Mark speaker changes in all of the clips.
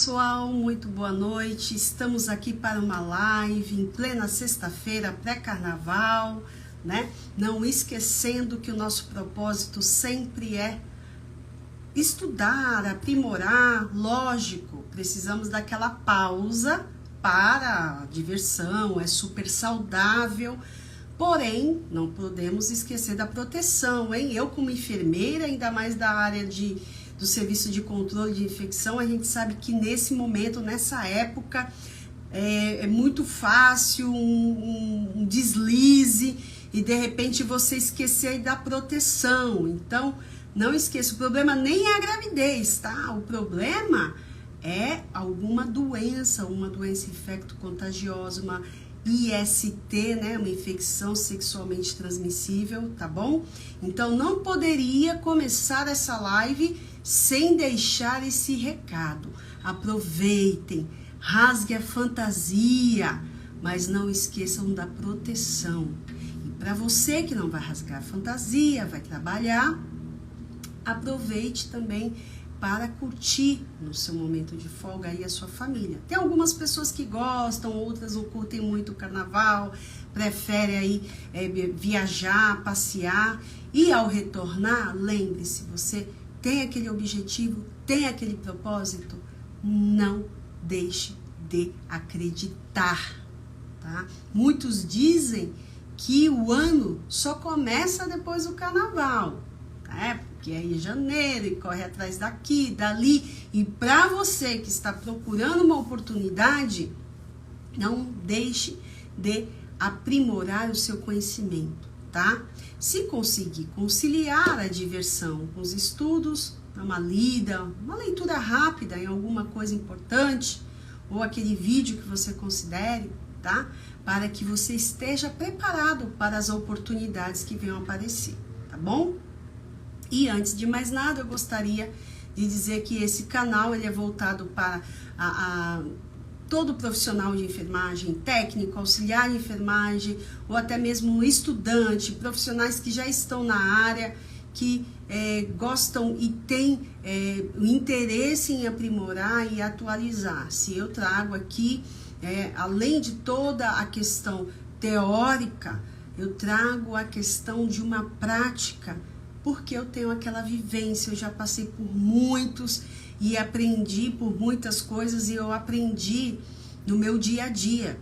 Speaker 1: pessoal, muito boa noite. Estamos aqui para uma live em plena sexta-feira, pré-carnaval, né? Não esquecendo que o nosso propósito sempre é estudar, aprimorar. Lógico, precisamos daquela pausa para a diversão, é super saudável. Porém, não podemos esquecer da proteção, hein? Eu, como enfermeira, ainda mais da área do serviço de controle de infecção, a gente sabe que nesse momento, nessa época, é muito fácil um deslize e de repente você esquecer da proteção. Então, não esqueça, o problema nem é a gravidez, tá? O problema é alguma doença, uma doença infecto-contagiosa, uma IST, né, uma infecção sexualmente transmissível, tá bom? Então não poderia começar essa live sem deixar esse recado. Aproveitem, rasgue a fantasia, mas não esqueçam da proteção. E para você que não vai rasgar a fantasia, vai trabalhar, aproveite também para curtir no seu momento de folga aí a sua família. Tem algumas pessoas que gostam, outras não curtem muito o carnaval, preferem aí viajar, passear, e ao retornar, lembre-se, você tem aquele objetivo, tem aquele propósito, não deixe de acreditar, tá? Muitos dizem que o ano só começa depois do carnaval, né? Que é em janeiro e corre atrás daqui, dali. E para você que está procurando uma oportunidade, não deixe de aprimorar o seu conhecimento, tá? Se conseguir conciliar a diversão com os estudos, uma lida, uma leitura rápida em alguma coisa importante, ou aquele vídeo que você considere, tá? Para que você esteja preparado para as oportunidades que venham aparecer, tá bom? E antes de mais nada, eu gostaria de dizer que esse canal ele é voltado para todo profissional de enfermagem, técnico, auxiliar de enfermagem, ou até mesmo estudante, profissionais que já estão na área, que gostam e têm o interesse em aprimorar e atualizar. Se eu trago aqui, além de toda a questão teórica, eu trago a questão de uma prática, porque eu tenho aquela vivência, eu já passei por muitos e aprendi por muitas coisas, e eu aprendi no meu dia a dia.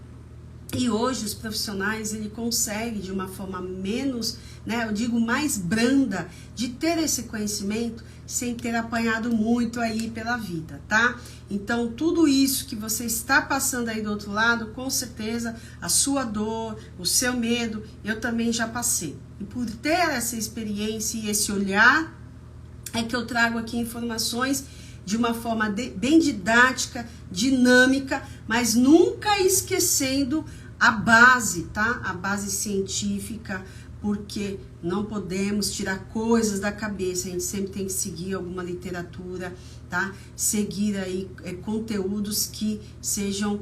Speaker 1: E hoje os profissionais, ele consegue de uma forma menos, né, eu digo mais branda, de ter esse conhecimento sem ter apanhado muito aí pela vida, tá? Então tudo isso que você está passando aí do outro lado, com certeza a sua dor, o seu medo, eu também já passei. E por ter essa experiência e esse olhar, é que eu trago aqui informações de uma forma bem didática, dinâmica, mas nunca esquecendo a base, tá? A base científica, porque não podemos tirar coisas da cabeça, a gente sempre tem que seguir alguma literatura, tá? Seguir aí conteúdos que sejam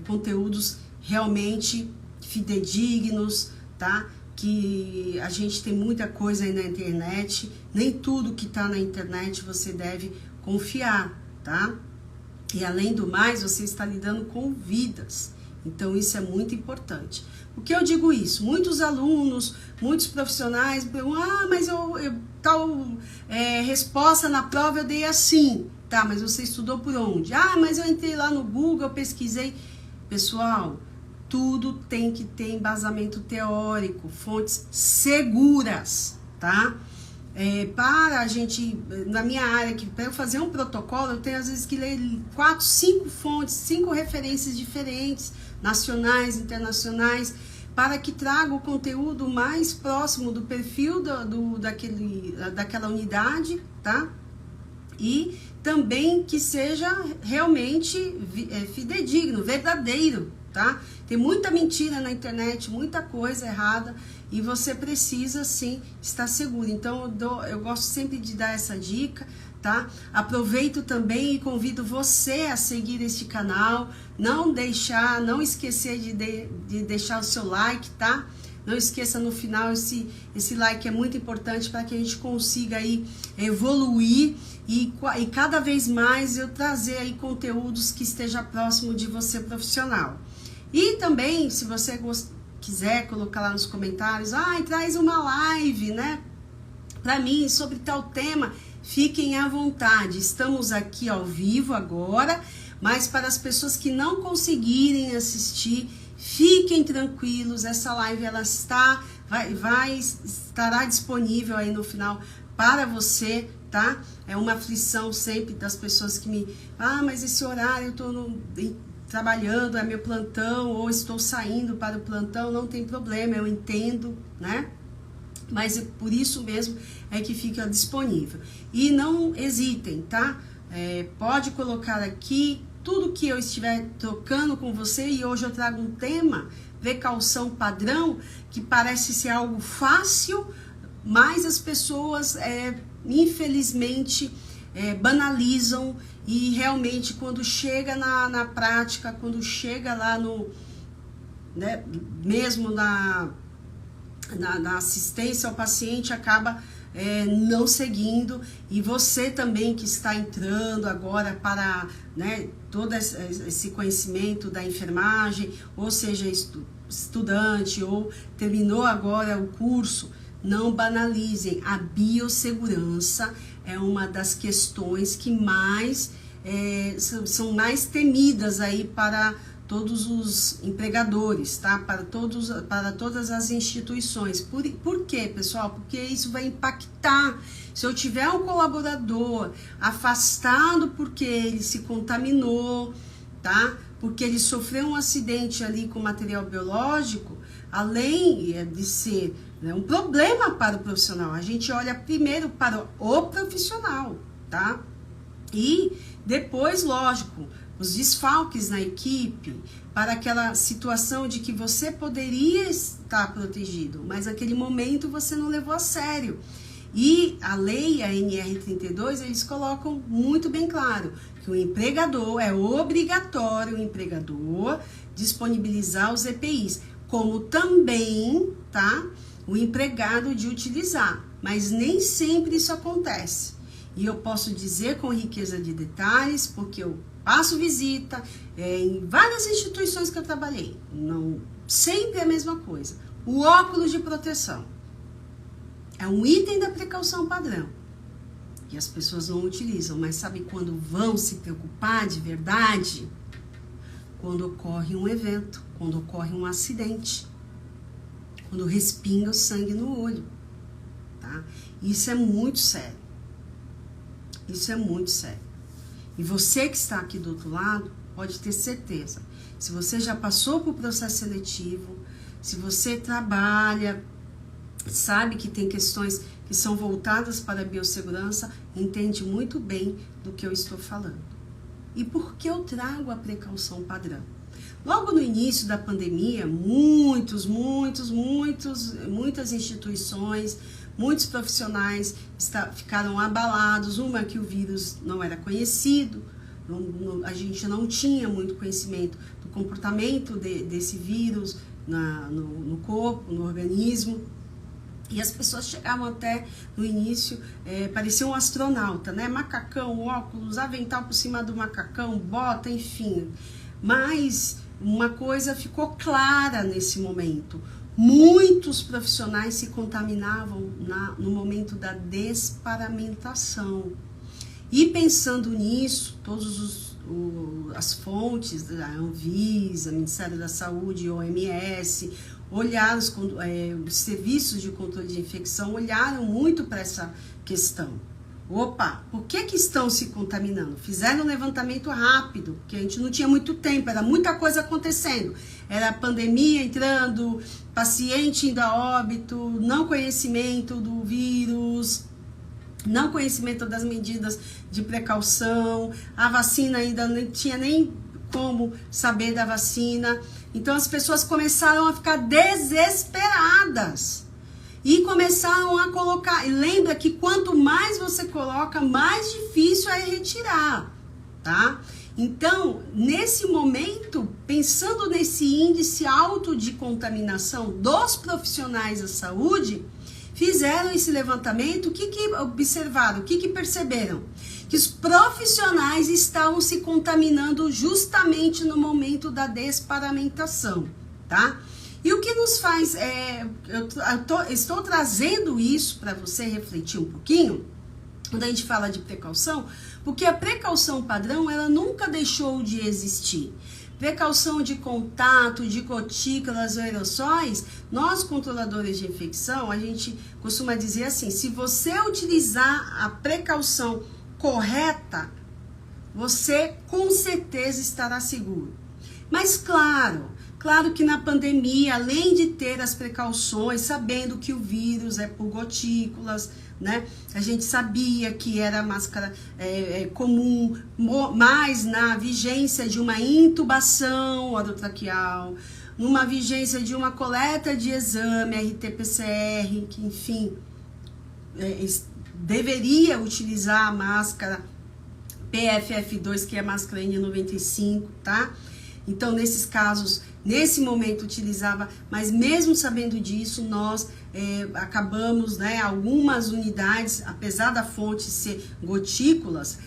Speaker 1: conteúdos realmente fidedignos, tá? Que a gente tem muita coisa aí na internet, nem tudo que tá na internet você deve confiar, tá? E além do mais, você está lidando com vidas, então isso é muito importante. Por que eu digo isso? Muitos alunos, muitos profissionais perguntam, mas tal resposta na prova eu dei assim, tá, mas você estudou por onde? Mas eu entrei lá no Google, eu pesquisei. Pessoal, tudo tem que ter embasamento teórico, fontes seguras, tá? Para a gente, na minha área, para eu fazer um protocolo, eu tenho às vezes que ler 4, 5 fontes, 5 referências diferentes, nacionais, internacionais, para que traga o conteúdo mais próximo do perfil daquela unidade, tá? E também que seja realmente fidedigno, verdadeiro, tá? Tem muita mentira na internet, muita coisa errada, e você precisa sim estar seguro. Então eu gosto sempre de dar essa dica, tá? Aproveito também e convido você a seguir este canal, não esquecer de deixar o seu like, tá? Não esqueça no final, esse like é muito importante para que a gente consiga aí evoluir e cada vez mais eu trazer aí conteúdos que esteja próximo de você profissional. E também, se você quiser colocar lá nos comentários, traz uma live, né, para mim sobre tal tema, fiquem à vontade. Estamos aqui ao vivo agora, mas para as pessoas que não conseguirem assistir, fiquem tranquilos, essa live ela estará disponível aí no final para você, tá? É uma aflição sempre das pessoas que mas esse horário eu tô trabalhando, é meu plantão, ou estou saindo para o plantão, não tem problema, eu entendo, né? Mas por isso mesmo é que fica disponível. E não hesitem, tá? Pode colocar aqui tudo que eu estiver trocando com você, e hoje eu trago um tema, precaução padrão, que parece ser algo fácil, mas as pessoas, infelizmente, banalizam, e realmente quando chega na prática, quando chega lá no, né, mesmo na assistência ao paciente, acaba não seguindo. E você também que está entrando agora para, né, todo esse conhecimento da enfermagem, ou seja, estudante ou terminou agora o curso, não banalizem. A biossegurança é uma das questões que são mais temidas aí para todos os empregadores, tá? Para todas as instituições. Por quê, pessoal? Porque isso vai impactar. Se eu tiver um colaborador afastado porque ele se contaminou, tá? Porque ele sofreu um acidente ali com material biológico, além de ser, né, um problema para o profissional, a gente olha primeiro para o profissional, tá? E depois, lógico, os desfalques na equipe, para aquela situação de que você poderia estar protegido, mas naquele momento você não levou a sério. E a lei, a NR32, eles colocam muito bem claro que o empregador, é obrigatório o empregador disponibilizar os EPIs, como também, tá, o empregado de utilizar, mas nem sempre isso acontece. E eu posso dizer com riqueza de detalhes, porque eu passo visita em várias instituições que eu trabalhei. Não sempre é a mesma coisa. O óculos de proteção é um item da precaução padrão. E as pessoas não utilizam, mas sabe quando vão se preocupar de verdade? Quando ocorre um evento, quando ocorre um acidente, quando respinga o sangue no olho, tá? Isso é muito sério. Isso é muito sério. E você que está aqui do outro lado, pode ter certeza. Se você já passou por processo seletivo, se você trabalha, sabe que tem questões que são voltadas para a biossegurança, entende muito bem do que eu estou falando. E por que eu trago a precaução padrão? Logo no início da pandemia, muitas instituições, muitos profissionais ficaram abalados. Uma, que o vírus não era conhecido, a gente não tinha muito conhecimento do comportamento desse vírus no corpo, no organismo. E as pessoas chegavam até, no início, parecia um astronauta, né? Macacão, óculos, avental por cima do macacão, bota, enfim. Mas uma coisa ficou clara nesse momento. Muitos profissionais se contaminavam no momento da desparamentação. E pensando nisso, todas as fontes da Anvisa, Ministério da Saúde, OMS, olharam os serviços de controle de infecção, olharam muito para essa questão. Opa, por que estão se contaminando? Fizeram um levantamento rápido, porque a gente não tinha muito tempo, era muita coisa acontecendo. Era a pandemia entrando, paciente indo a óbito, não conhecimento do vírus, não conhecimento das medidas de precaução, a vacina ainda não tinha nem como saber da vacina. Então as pessoas começaram a ficar desesperadas. E começaram a colocar, e lembra que quanto mais você coloca, mais difícil é retirar, tá? Então, nesse momento, pensando nesse índice alto de contaminação dos profissionais da saúde, fizeram esse levantamento, o que observaram, o que perceberam? Que os profissionais estavam se contaminando justamente no momento da desparamentação, tá? E o que nos faz, estou trazendo isso para você refletir um pouquinho, quando a gente fala de precaução, porque a precaução padrão, ela nunca deixou de existir. Precaução de contato, de gotículas, aerossóis, nós controladores de infecção, a gente costuma dizer assim, se você utilizar a precaução correta, você com certeza estará seguro. Mas claro que na pandemia, além de ter as precauções, sabendo que o vírus é por gotículas, né? A gente sabia que era máscara comum, mas na vigência de uma intubação orotraqueal, numa vigência de uma coleta de exame RT-PCR, que enfim, deveria utilizar a máscara PFF2, que é a máscara N95, tá? Então, nesses casos, nesse momento utilizava, mas mesmo sabendo disso, nós acabamos, né, algumas unidades, apesar da fonte ser gotículas,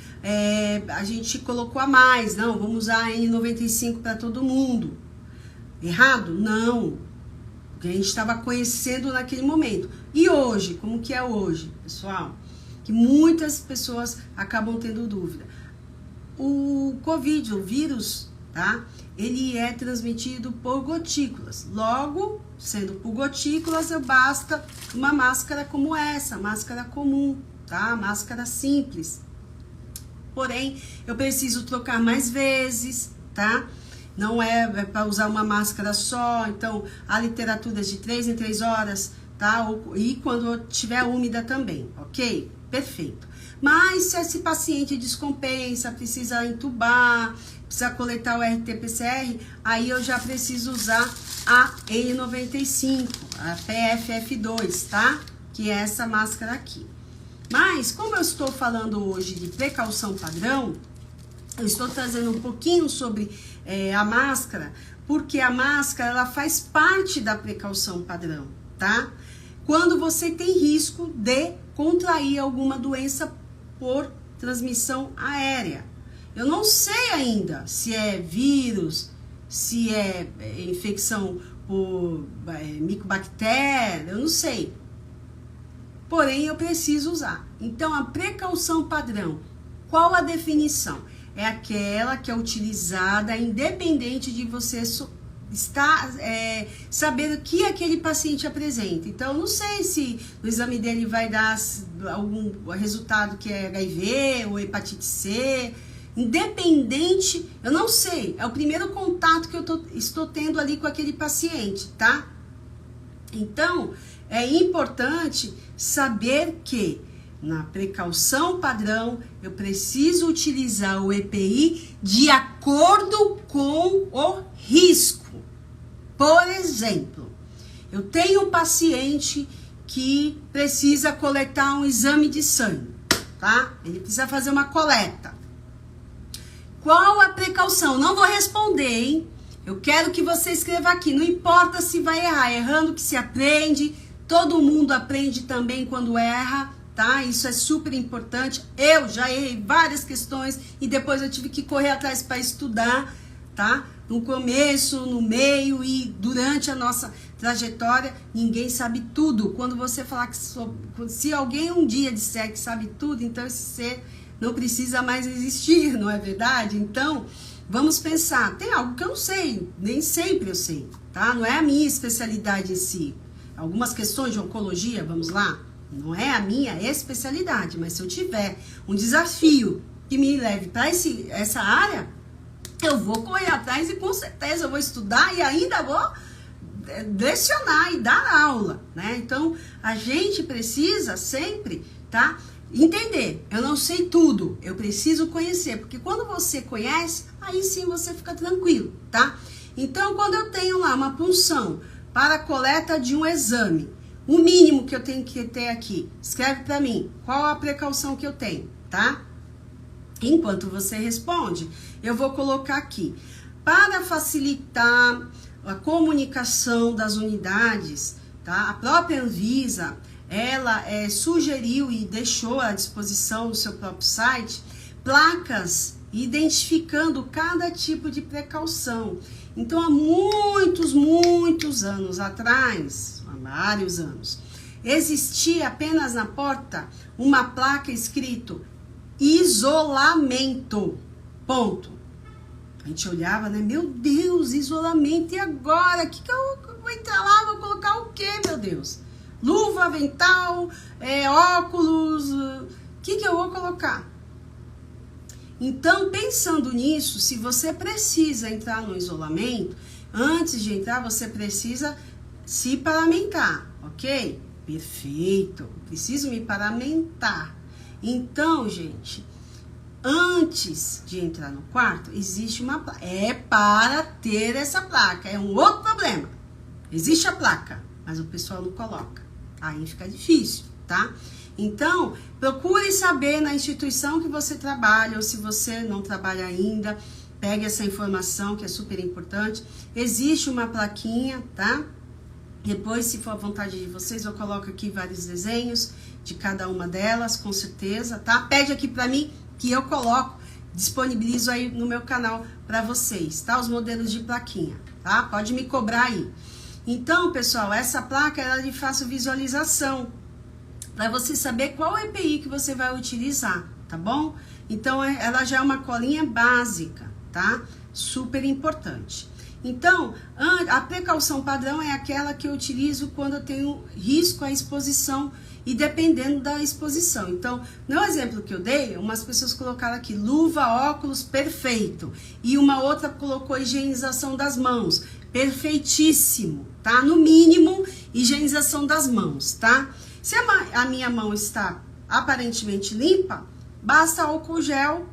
Speaker 1: a gente colocou a mais, não, vamos usar a N95 para todo mundo. Errado? Não. Porque a gente estava conhecendo naquele momento. E hoje, como que é hoje, pessoal? Que muitas pessoas acabam tendo dúvida. O Covid, o vírus, tá? Ele é transmitido por gotículas. Logo, sendo por gotículas, basta uma máscara como essa, máscara comum, tá? Máscara simples. Porém, eu preciso trocar mais vezes, tá? Não é para usar uma máscara só. Então, há literaturas de 3 em 3 horas, tá? E quando estiver úmida também, ok? Perfeito. Mas se esse paciente descompensa, precisa entubar, precisa coletar o RT-PCR, aí eu já preciso usar a N95, a PFF2, tá? Que é essa máscara aqui. Mas, como eu estou falando hoje de precaução padrão, eu estou trazendo um pouquinho sobre a máscara, porque a máscara, ela faz parte da precaução padrão, tá? Quando você tem risco de contrair alguma doença por transmissão aérea. Eu não sei ainda se é vírus, se é infecção por micobactéria, eu não sei. Porém, eu preciso usar. Então, a precaução padrão, qual a definição? É aquela que é utilizada independente de você estar sabendo que aquele paciente apresenta. Então, eu não sei se no exame dele vai dar algum resultado que é HIV ou hepatite C. Independente, eu não sei. É o primeiro contato que eu estou tendo ali com aquele paciente, tá? Então, é importante saber que na precaução padrão, eu preciso utilizar o EPI de acordo com o risco. Por exemplo, eu tenho um paciente que precisa coletar um exame de sangue, tá? Ele precisa fazer uma coleta. Qual a precaução? Não vou responder, hein? Eu quero que você escreva aqui. Não importa se vai errar. Errando que se aprende. Todo mundo aprende também quando erra, tá? Isso é super importante. Eu já errei várias questões e depois eu tive que correr atrás para estudar, tá? No começo, no meio e durante a nossa trajetória, ninguém sabe tudo. Quando você falar que se alguém um dia disser que sabe tudo, então esse ser não precisa mais existir, não é verdade? Então, vamos pensar. Tem algo que eu não sei, nem sempre eu sei, tá? Não é a minha especialidade em si. Algumas questões de oncologia, vamos lá, não é a minha especialidade, mas se eu tiver um desafio que me leve para essa área, eu vou correr atrás e com certeza eu vou estudar e ainda vou lecionar e dar aula, né? Então, a gente precisa sempre, tá? Entender, eu não sei tudo, eu preciso conhecer, porque quando você conhece, aí sim você fica tranquilo, tá? Então, quando eu tenho lá uma punção para a coleta de um exame, o mínimo que eu tenho que ter aqui, escreve para mim, qual a precaução que eu tenho, tá? Enquanto você responde, eu vou colocar aqui. Para facilitar a comunicação das unidades, tá? A própria Anvisa, ela sugeriu e deixou à disposição no seu próprio site placas identificando cada tipo de precaução. Então, há muitos anos atrás, há vários anos, existia apenas na porta uma placa escrito isolamento, ponto. A gente olhava, né? Meu Deus, isolamento, e agora? O que eu vou entrar lá, vou colocar o quê, meu Deus? Luva, avental, óculos, o que eu vou colocar? Então, pensando nisso, se você precisa entrar no isolamento, antes de entrar, você precisa se paramentar, ok? Perfeito, preciso me paramentar. Então, gente, antes de entrar no quarto, existe uma placa. É para ter essa placa, é um outro problema. Existe a placa, mas o pessoal não coloca. Aí fica difícil, tá? Então, procure saber na instituição que você trabalha, ou se você não trabalha ainda, pegue essa informação que é super importante. Existe uma plaquinha, tá? Depois, se for a vontade de vocês, eu coloco aqui vários desenhos de cada uma delas, com certeza, tá? Pede aqui pra mim que eu coloco, disponibilizo aí no meu canal pra vocês, tá? Os modelos de plaquinha, tá? Pode me cobrar aí. Então, pessoal, essa placa ela é de fácil visualização, para você saber qual EPI que você vai utilizar, tá bom? Então, ela já é uma colinha básica, tá? Super importante. Então, a precaução padrão é aquela que eu utilizo quando eu tenho risco à exposição e dependendo da exposição. Então, no exemplo que eu dei, umas pessoas colocaram aqui luva, óculos, perfeito. E uma outra colocou higienização das mãos, perfeitíssimo, tá? No mínimo, higienização das mãos, tá? Se a minha mão está aparentemente limpa, basta álcool gel.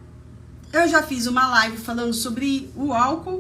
Speaker 1: Eu já fiz uma live falando sobre o álcool,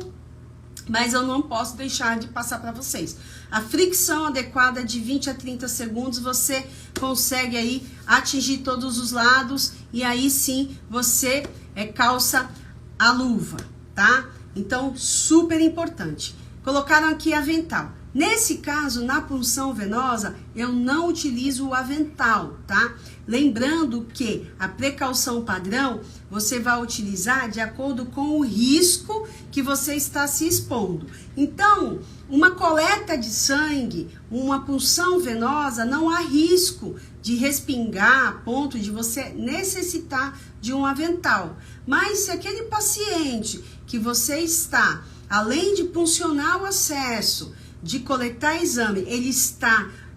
Speaker 1: mas eu não posso deixar de passar para vocês. A fricção adequada de 20 a 30 segundos, você consegue aí atingir todos os lados e aí sim você calça a luva, tá? Então, super importante. Colocaram aqui avental. Nesse caso, na punção venosa, eu não utilizo o avental, tá? Lembrando que a precaução padrão, você vai utilizar de acordo com o risco que você está se expondo. Então, uma coleta de sangue, uma punção venosa, não há risco de respingar a ponto de você necessitar de um avental. Mas se aquele paciente que você está, além de puncionar o acesso, de coletar exame, ele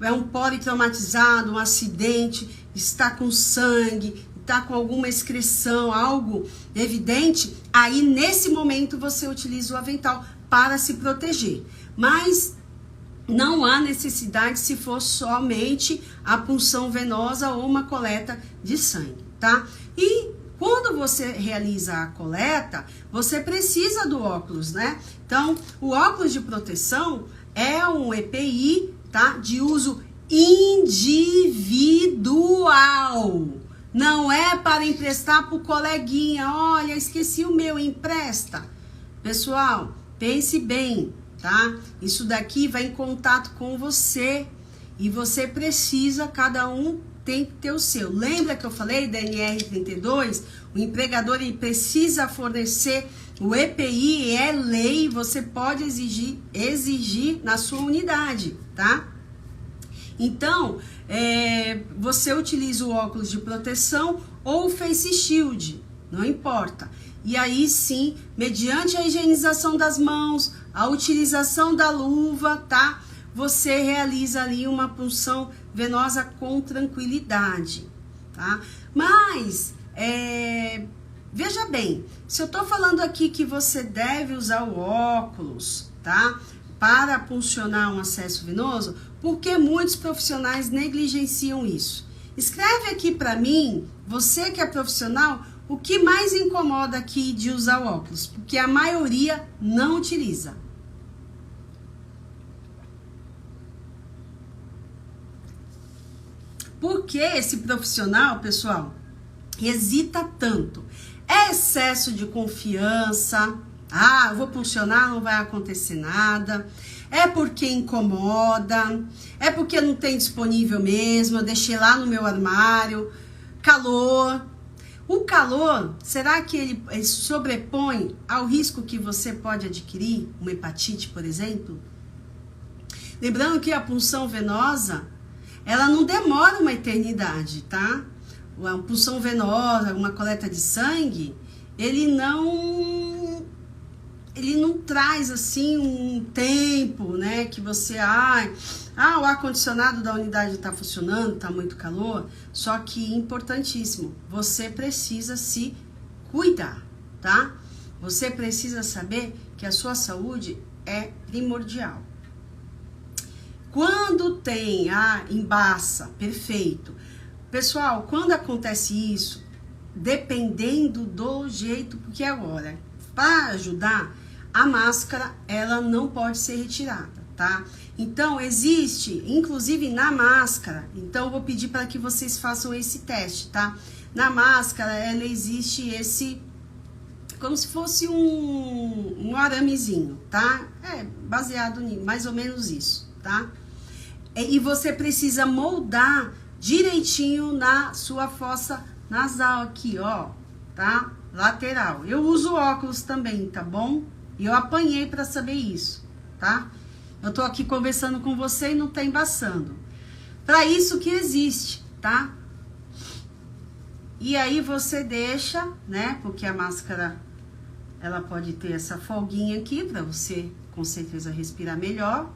Speaker 1: é um politraumatizado, um acidente, está com sangue, está com alguma excreção, algo evidente, aí nesse momento você utiliza o avental para se proteger. Mas não há necessidade se for somente a punção venosa ou uma coleta de sangue, tá? E quando você realiza a coleta, você precisa do óculos, né? Então, o óculos de proteção é um EPI, tá? De uso individual. Não é para emprestar pro coleguinha. Olha, esqueci o meu, empresta. Pessoal, pense bem, tá? Isso daqui vai em contato com você e você precisa, cada um tem que ter o seu. Lembra que eu falei da NR32? O empregador ele precisa fornecer o EPI, é lei, você pode exigir na sua unidade, tá? Então, você utiliza o óculos de proteção ou o face shield, não importa. E aí sim, mediante a higienização das mãos, a utilização da luva, tá? Você realiza ali uma punção venosa com tranquilidade, tá? Mas, veja bem, se eu tô falando aqui que você deve usar o óculos, tá? Para puncionar um acesso venoso, porque muitos profissionais negligenciam isso. Escreve aqui para mim, você que é profissional, o que mais incomoda aqui de usar o óculos, porque a maioria não utiliza. Por que esse profissional, pessoal, hesita tanto? É excesso de confiança. Ah, eu vou pulsionar, não vai acontecer nada. É porque incomoda. É porque não tem disponível mesmo. Eu deixei lá no meu armário. Calor. O calor, será que ele sobrepõe ao risco que você pode adquirir? Uma hepatite, por exemplo? Lembrando que a punção venosa, ela não demora uma eternidade, tá? A punção venosa, uma coleta de sangue, ele não traz assim um tempo, né, que você, o ar-condicionado da unidade está funcionando, está muito calor, só que importantíssimo, você precisa se cuidar, tá? Você precisa saber que a sua saúde é primordial. Quando tem embaça, perfeito. Pessoal, quando acontece isso, dependendo do jeito, porque agora, para ajudar, a máscara, ela não pode ser retirada, tá? Então, existe, inclusive na máscara, então eu vou pedir para que vocês façam esse teste, tá? Na máscara, ela existe esse, como se fosse um aramezinho, tá? É baseado em mais ou menos isso, tá? E você precisa moldar direitinho na sua fossa nasal aqui, ó, tá? Lateral. Eu uso óculos também, tá bom? E eu apanhei para saber isso, tá? Eu tô aqui conversando com você e não tá embaçando. Para isso que existe, tá? E aí você deixa, né? Porque a máscara, ela pode ter essa folguinha aqui para você, com certeza, respirar melhor.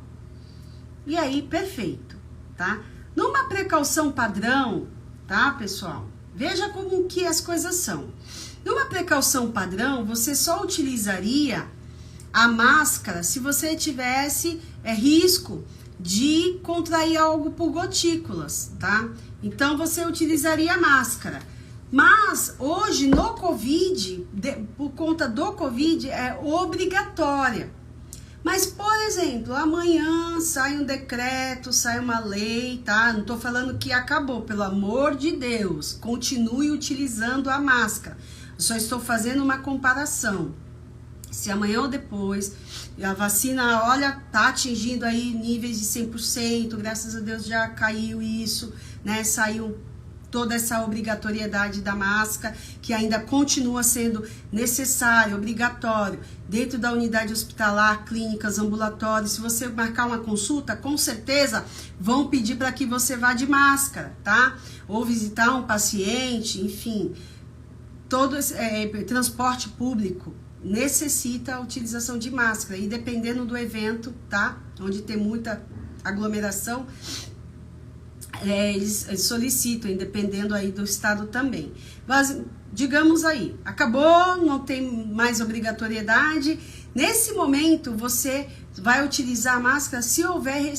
Speaker 1: E aí, perfeito, tá? Numa precaução padrão, tá, pessoal? Veja como que as coisas são. Numa precaução padrão, você só utilizaria a máscara se você tivesse risco de contrair algo por gotículas, tá? Então, você utilizaria a máscara. Mas, hoje, no Covid, por conta do Covid, é obrigatória. Mas, por exemplo, amanhã sai um decreto, sai uma lei, tá? Não tô falando que acabou, pelo amor de Deus. Continue utilizando a máscara. Eu só estou fazendo uma comparação. Se amanhã ou depois a vacina, olha, tá atingindo aí níveis de 100%, graças a Deus já caiu isso, né? Saiu toda essa obrigatoriedade da máscara, que ainda continua sendo necessário, obrigatório, dentro da unidade hospitalar, clínicas, ambulatórios. Se você marcar uma consulta, com certeza vão pedir para que você vá de máscara, tá? Ou visitar um paciente, enfim, todo esse transporte público necessita a utilização de máscara, e dependendo do evento, tá? Onde tem muita aglomeração, eles solicitam, dependendo aí do estado também. Mas, digamos aí, acabou, não tem mais obrigatoriedade. Nesse momento, você vai utilizar a máscara se houver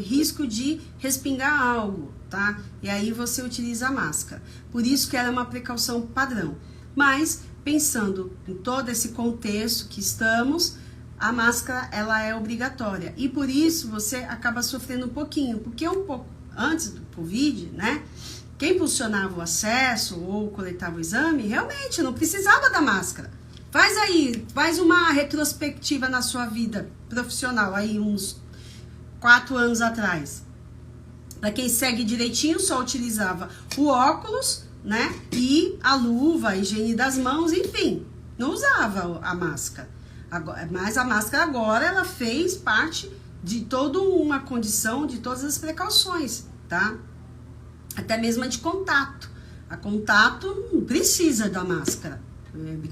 Speaker 1: risco de respingar algo, tá? E aí você utiliza a máscara. Por isso que ela é uma precaução padrão. Mas, pensando em todo esse contexto que estamos, a máscara, ela é obrigatória. E por isso você acaba sofrendo um pouquinho, porque um pouco antes do Covid, né? Quem impulsionava o acesso ou coletava o exame, realmente não precisava da máscara. Faz uma retrospectiva na sua vida profissional, aí uns 4 anos atrás. Para quem segue direitinho, só utilizava o óculos, né? E a luva, a higiene das mãos, enfim, não usava a máscara. Mas a máscara agora, ela fez parte de toda uma condição, de todas as precauções, tá? Até mesmo a de contato. A contato não precisa da máscara.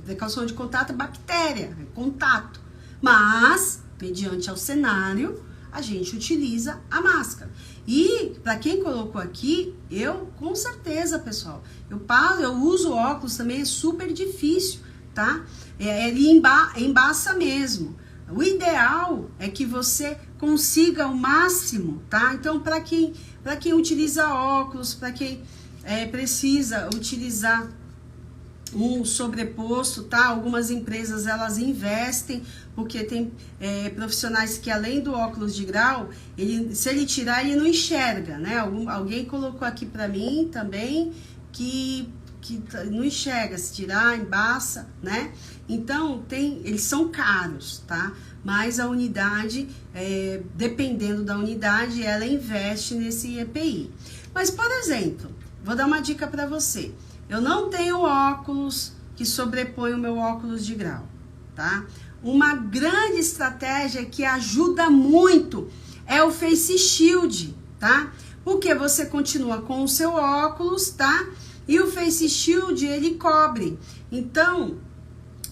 Speaker 1: Precaução de contato é bactéria, é contato. Mas, mediante ao cenário, a gente utiliza a máscara. E, para quem colocou aqui, eu, com certeza, pessoal, eu uso óculos também, é super difícil, tá? Ele embaça mesmo. O ideal é que você consiga o máximo, tá? Então, para quem utiliza óculos, para quem precisa utilizar um sobreposto, tá? Algumas empresas, elas investem, porque tem profissionais que, além do óculos de grau, se ele tirar, ele não enxerga, né? Alguém colocou aqui para mim também que que não enxerga, se tirar, embaça, né? Então, eles são caros, tá? Mas a unidade, dependendo da unidade, ela investe nesse EPI. Mas, por exemplo, vou dar uma dica para você. Eu não tenho óculos que sobrepõe o meu óculos de grau, tá? Uma grande estratégia que ajuda muito é o Face Shield, tá? Porque você continua com o seu óculos, tá? E o Face Shield, ele cobre. Então,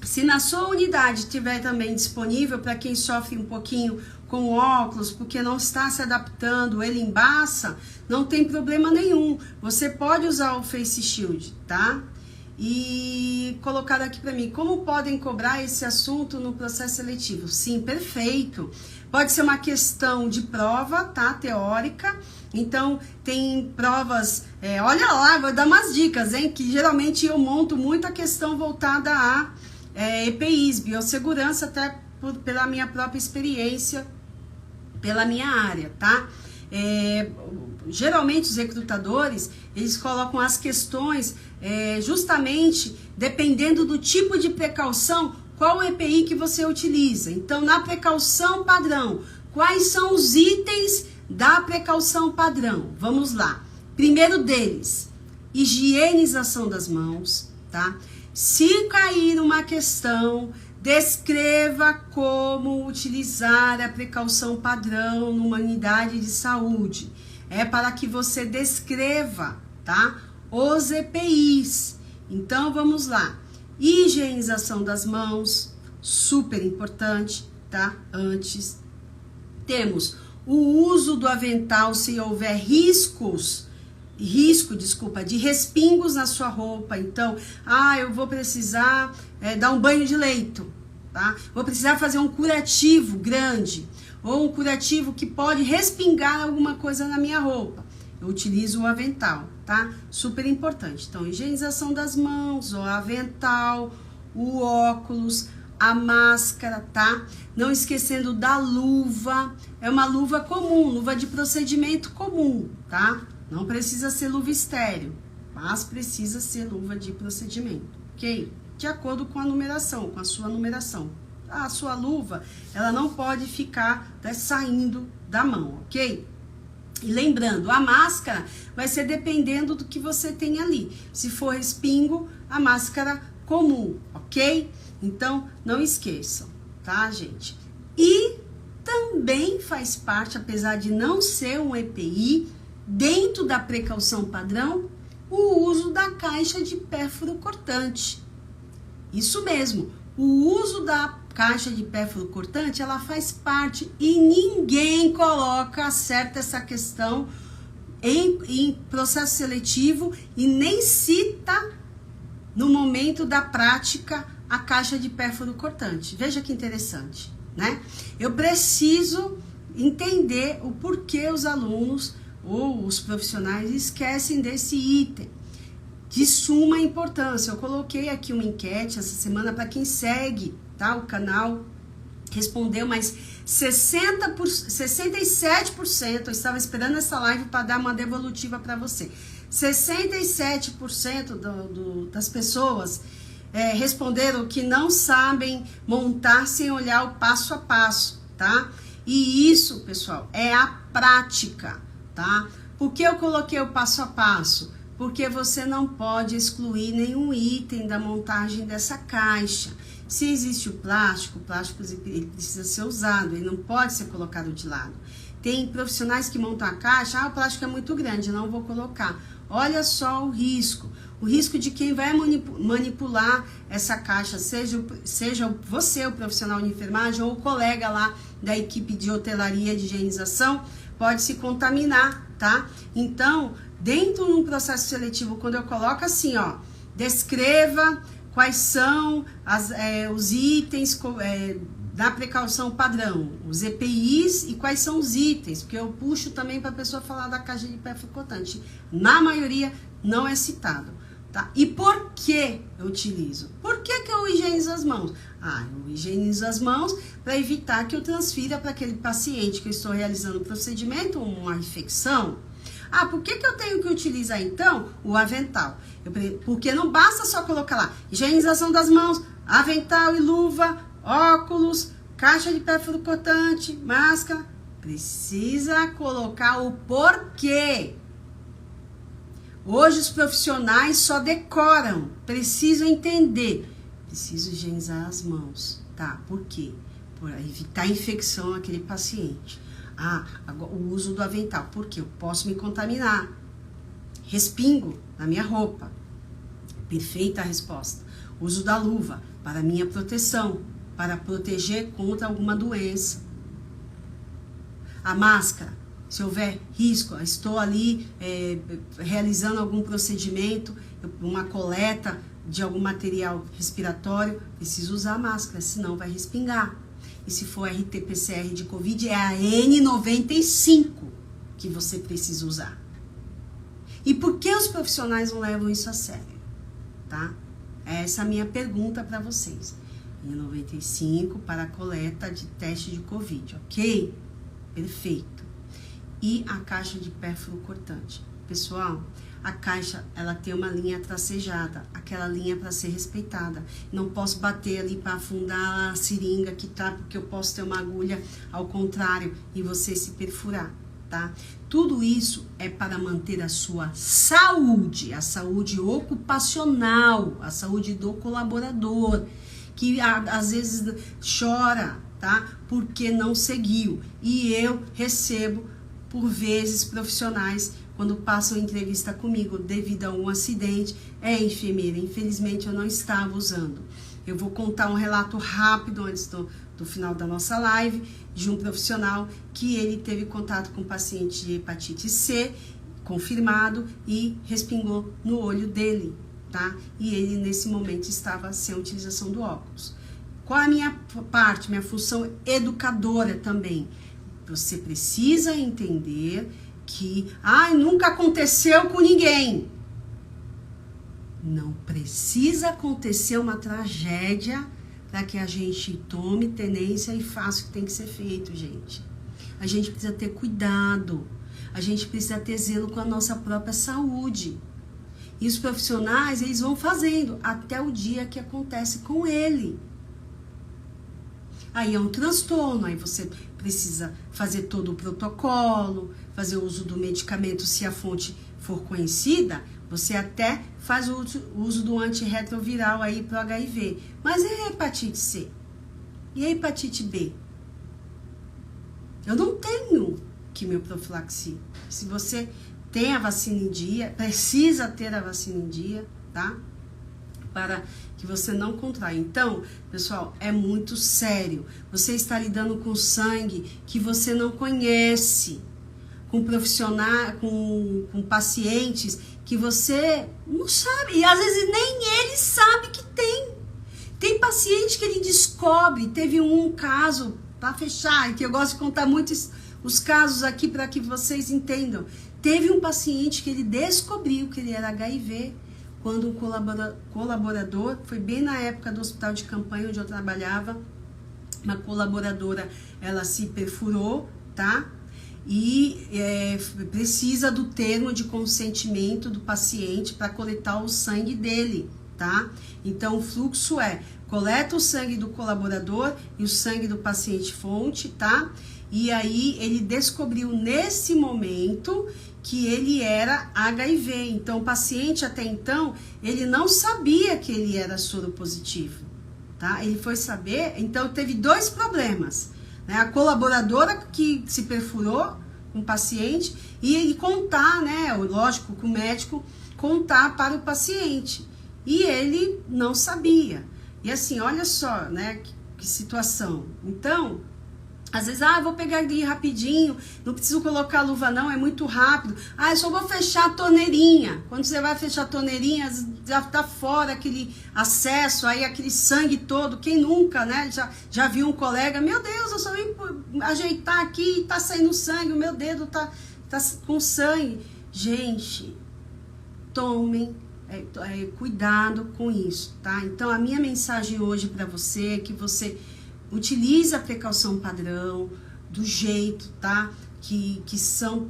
Speaker 1: se na sua unidade estiver também disponível para quem sofre um pouquinho com óculos, porque não está se adaptando, ele embaça, não tem problema nenhum. Você pode usar o Face Shield, tá? E colocar aqui para mim, como podem cobrar esse assunto no processo seletivo? Sim, perfeito. Pode ser uma questão de prova, tá? Teórica. Então, tem provas... olha lá, vou dar umas dicas, hein? Que geralmente eu monto muito a questão voltada a EPIs, biossegurança, até pela minha própria experiência, pela minha área, tá? Geralmente os recrutadores, eles colocam as questões justamente dependendo do tipo de precaução, qual EPI que você utiliza. Então, na precaução padrão, quais são os itens da precaução padrão? Vamos lá. Primeiro deles, higienização das mãos, tá? Se cair uma questão, descreva como utilizar a precaução padrão numa unidade de saúde. É para que você descreva, tá? Os EPIs. Então, vamos lá. Higienização das mãos, super importante, tá? Antes. Temos o uso do avental se houver risco de respingos na sua roupa. Então, eu vou precisar dar um banho de leito, tá? Vou precisar fazer um curativo grande, ou um curativo que pode respingar alguma coisa na minha roupa. Eu utilizo o avental, tá? Super importante. Então, higienização das mãos, o avental, o óculos, a máscara, tá? Não esquecendo da luva. É uma luva comum, luva de procedimento comum, tá? Não precisa ser luva estéreo, mas precisa ser luva de procedimento, ok? De acordo com a numeração, com a sua numeração. A sua luva, ela não pode ficar saindo da mão, ok? E lembrando, a máscara vai ser dependendo do que você tem ali. Se for respingo, a máscara comum, ok? Então, não esqueçam, tá, gente? E também faz parte, apesar de não ser um EPI, dentro da precaução padrão, o uso da caixa de pérfuro cortante. Isso mesmo, o uso da caixa de pérfuro cortante, ela faz parte e ninguém acerta essa questão em processo seletivo e nem cita no momento da prática a caixa de pérfuro cortante. Veja que interessante, né? Eu preciso entender o porquê os alunos ou os profissionais esquecem desse item de suma importância. Eu coloquei aqui uma enquete essa semana para quem segue, tá, o canal, respondeu, mas 67%, eu estava esperando essa live para dar uma devolutiva para você, 67% das pessoas responderam que não sabem montar sem olhar o passo a passo, tá? E isso, pessoal, é a prática, tá? Por que eu coloquei o passo a passo? Porque você não pode excluir nenhum item da montagem dessa caixa. Se existe o plástico ele precisa ser usado, ele não pode ser colocado de lado. Tem profissionais que montam a caixa, o plástico é muito grande, não vou colocar. Olha só o risco de quem vai manipular essa caixa, seja você, o profissional de enfermagem, ou o colega lá da equipe de hotelaria de higienização, pode se contaminar, tá? Então, dentro de um processo seletivo, quando eu coloco assim, ó, descreva quais são os itens da precaução padrão, os EPIs e quais são os itens, porque eu puxo também para a pessoa falar da caixa de pérfuro cortante. Na maioria não é citado, tá? E por que eu utilizo? Por que eu higienizo as mãos? Eu higienizo as mãos para evitar que eu transfira para aquele paciente que eu estou realizando o procedimento uma infecção. Ah, por que eu tenho que utilizar, então, o avental? Porque não basta só colocar lá higienização das mãos, avental e luva, óculos, caixa de perfuro cortante, máscara. Precisa colocar o porquê. Hoje os profissionais só decoram, precisam entender. Preciso higienizar as mãos, tá? Por quê? Por evitar infecção àquele paciente. Ah, o uso do avental, porque eu posso me contaminar. Respingo na minha roupa. Perfeita a resposta. Uso da luva para minha proteção, para proteger contra alguma doença. A máscara, se houver risco, estou ali realizando algum procedimento, uma coleta de algum material respiratório, preciso usar a máscara, senão vai respingar. E se for RT-PCR de Covid, é a N95 que você precisa usar. E por que os profissionais não levam isso a sério? Tá? Essa é a minha pergunta para vocês. N95 para a coleta de teste de Covid, ok? Perfeito. E a caixa de perfuro cortante. Pessoal, a caixa, ela tem uma linha tracejada, aquela linha para ser respeitada. Não posso bater ali para afundar a seringa que tá, porque eu posso ter uma agulha ao contrário e você se perfurar, tá? Tudo isso é para manter a sua saúde, a saúde ocupacional, a saúde do colaborador, que às vezes chora, tá? Porque não seguiu. E eu recebo, por vezes, profissionais quando passam entrevista comigo devido a um acidente, enfermeira, infelizmente eu não estava usando. Eu vou contar um relato rápido antes do final da nossa live, de um profissional que ele teve contato com um paciente de hepatite C, confirmado, e respingou no olho dele, tá? E ele nesse momento estava sem a utilização do óculos. Qual a minha parte, minha função educadora também? Você precisa entender que nunca aconteceu com ninguém. Não precisa acontecer uma tragédia para que a gente tome tenência e faça o que tem que ser feito, gente. A gente precisa ter cuidado. A gente precisa ter zelo com a nossa própria saúde. E os profissionais, eles vão fazendo até o dia que acontece com ele. Aí é um transtorno, aí você precisa fazer todo o protocolo, fazer o uso do medicamento, se a fonte for conhecida, você até faz o uso do antirretroviral aí para o HIV. Mas e a hepatite C? E a hepatite B? Eu não tenho quimioprofilaxia. Se você tem a vacina em dia, precisa ter a vacina em dia, tá? Para que você não contraia. Então, pessoal, é muito sério. Você está lidando com sangue que você não conhece, com profissionais, com pacientes que você não sabe, e às vezes nem ele sabe que tem. Tem paciente que ele descobre. Teve um caso, para fechar, que eu gosto de contar muitos os casos aqui para que vocês entendam. Teve um paciente que ele descobriu que ele era HIV quando um colaborador, foi bem na época do hospital de campanha onde eu trabalhava, uma colaboradora, ela se perfurou, tá? E precisa do termo de consentimento do paciente para coletar o sangue dele, tá? Então, o fluxo coleta o sangue do colaborador e o sangue do paciente fonte, tá? E aí, ele descobriu nesse momento que ele era HIV. Então, o paciente, até então, ele não sabia que ele era soropositivo, tá? Ele foi saber, então, teve dois problemas, né? A colaboradora que se perfurou com o paciente e ele contar, né? Lógico, que o médico contar para o paciente. E ele não sabia. E assim, olha só, né? Que situação. Então, às vezes, vou pegar ali rapidinho, não preciso colocar luva não, é muito rápido. Eu só vou fechar a torneirinha. Quando você vai fechar a torneirinha, já tá fora aquele acesso, aí aquele sangue todo. Quem nunca, né? Já viu um colega, meu Deus, eu só vim ajeitar aqui e tá saindo sangue, o meu dedo tá com sangue. Gente, tomem cuidado com isso, tá? Então, a minha mensagem hoje para você é que você utilize a precaução padrão, do jeito, tá? Que são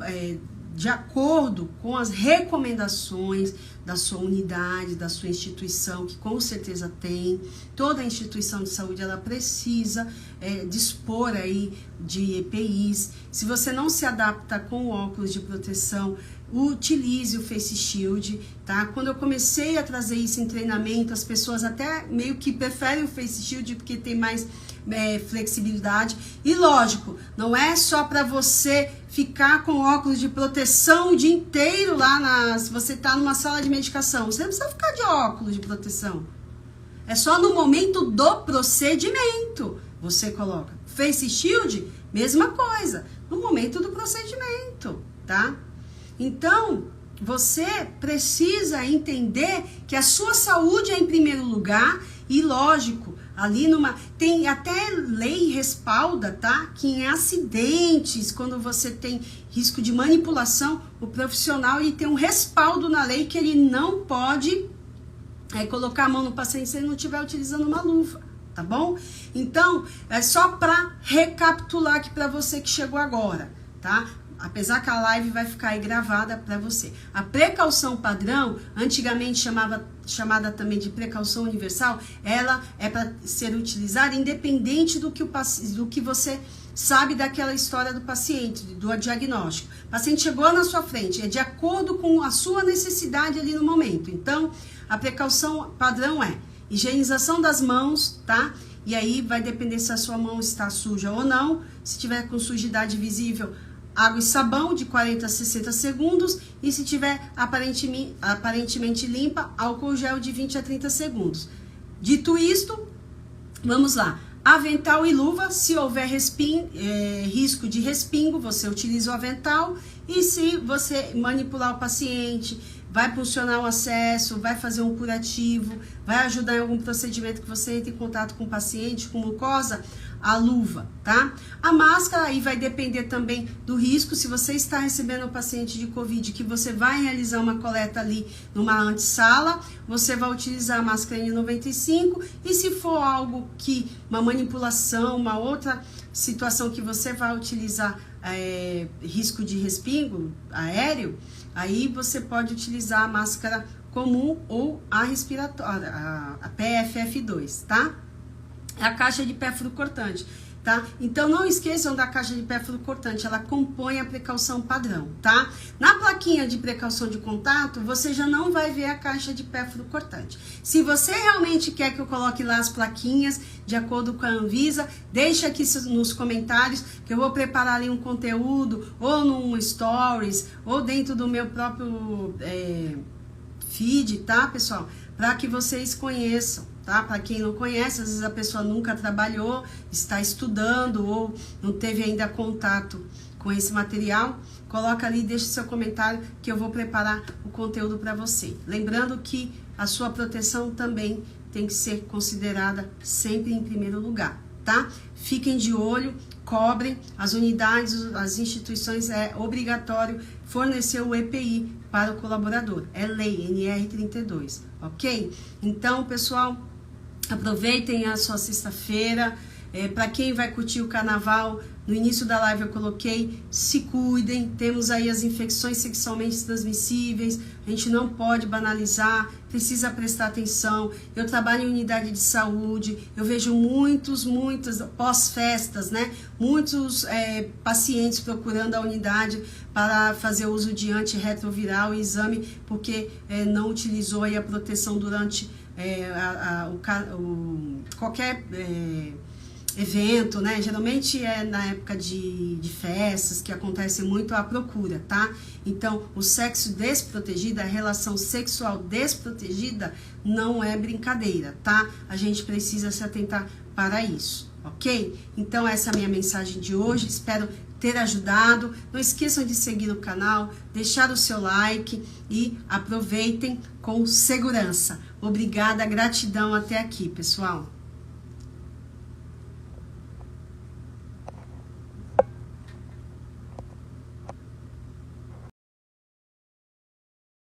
Speaker 1: de acordo com as recomendações da sua unidade, da sua instituição, que com certeza tem. Toda instituição de saúde, ela precisa dispor aí de EPIs. Se você não se adapta com óculos de proteção, utilize o Face Shield, tá? Quando eu comecei a trazer isso em treinamento, as pessoas até meio que preferem o Face Shield porque tem mais flexibilidade. E lógico, não é só para você ficar com óculos de proteção o dia inteiro lá se você tá numa sala de medicação. Você não precisa ficar de óculos de proteção. É só no momento do procedimento você coloca. Face Shield, mesma coisa, no momento do procedimento, tá? Então, você precisa entender que a sua saúde é em primeiro lugar e, lógico, ali tem até lei respalda, tá? Que em acidentes, quando você tem risco de manipulação, o profissional ele tem um respaldo na lei que ele não pode colocar a mão no paciente se ele não estiver utilizando uma luva, tá bom? Então, é só para recapitular aqui para você que chegou agora, tá? Apesar que a live vai ficar aí gravada para você. A precaução padrão, antigamente chamada também de precaução universal, ela é para ser utilizada independente do que você sabe daquela história do paciente, do diagnóstico. O paciente chegou na sua frente, é de acordo com a sua necessidade ali no momento. Então, a precaução padrão é higienização das mãos, tá? E aí vai depender se a sua mão está suja ou não. Se tiver com sujidade visível, água e sabão de 40 a 60 segundos. E se tiver aparentemente limpa, álcool gel de 20 a 30 segundos. Dito isto, vamos lá. Avental e luva, se houver risco de respingo, você utiliza o avental. E se você manipular o paciente, vai funcionar o acesso, vai fazer um curativo, vai ajudar em algum procedimento que você entre em contato com o paciente, com mucosa, a luva, tá? A máscara aí vai depender também do risco. Se você está recebendo um paciente de Covid, que você vai realizar uma coleta ali numa antessala, você vai utilizar a máscara N95. E se for algo que, uma manipulação, uma outra situação que você vai utilizar risco de respingo aéreo, aí você pode utilizar a máscara comum ou a respiratória, a PFF2, tá? A caixa de pérfuro cortante, tá? Então, não esqueçam da caixa de pérfuro cortante, ela compõe a precaução padrão, tá? Na plaquinha de precaução de contato, você já não vai ver a caixa de pérfuro cortante. Se você realmente quer que eu coloque lá as plaquinhas, de acordo com a Anvisa, deixa aqui nos comentários, que eu vou preparar ali um conteúdo, ou num stories, ou dentro do meu próprio feed, tá, pessoal? Para que vocês conheçam, tá? Para quem não conhece, às vezes a pessoa nunca trabalhou, está estudando ou não teve ainda contato com esse material, coloca ali, deixa seu comentário que eu vou preparar o conteúdo para você. Lembrando que a sua proteção também tem que ser considerada sempre em primeiro lugar, tá? Fiquem de olho, cobrem as unidades, as instituições, é obrigatório fornecer o EPI para o colaborador, é lei NR32, ok? Então, pessoal, aproveitem a sua sexta-feira. Para quem vai curtir o carnaval, no início da live eu coloquei, se cuidem, temos aí as infecções sexualmente transmissíveis, a gente não pode banalizar, precisa prestar atenção. Eu trabalho em unidade de saúde, eu vejo muitas pós-festas, né? Muitos pacientes procurando a unidade para fazer uso de antirretroviral e exame, porque não utilizou aí a proteção durante qualquer evento, né? Geralmente é na época de festas que acontece muito a procura, tá? Então, o sexo desprotegido, a relação sexual desprotegida não é brincadeira, tá? A gente precisa se atentar para isso, ok? Então, essa é a minha mensagem de hoje, espero ter ajudado. Não esqueçam de seguir o canal, deixar o seu like e aproveitem com segurança. Obrigada, gratidão até aqui, pessoal.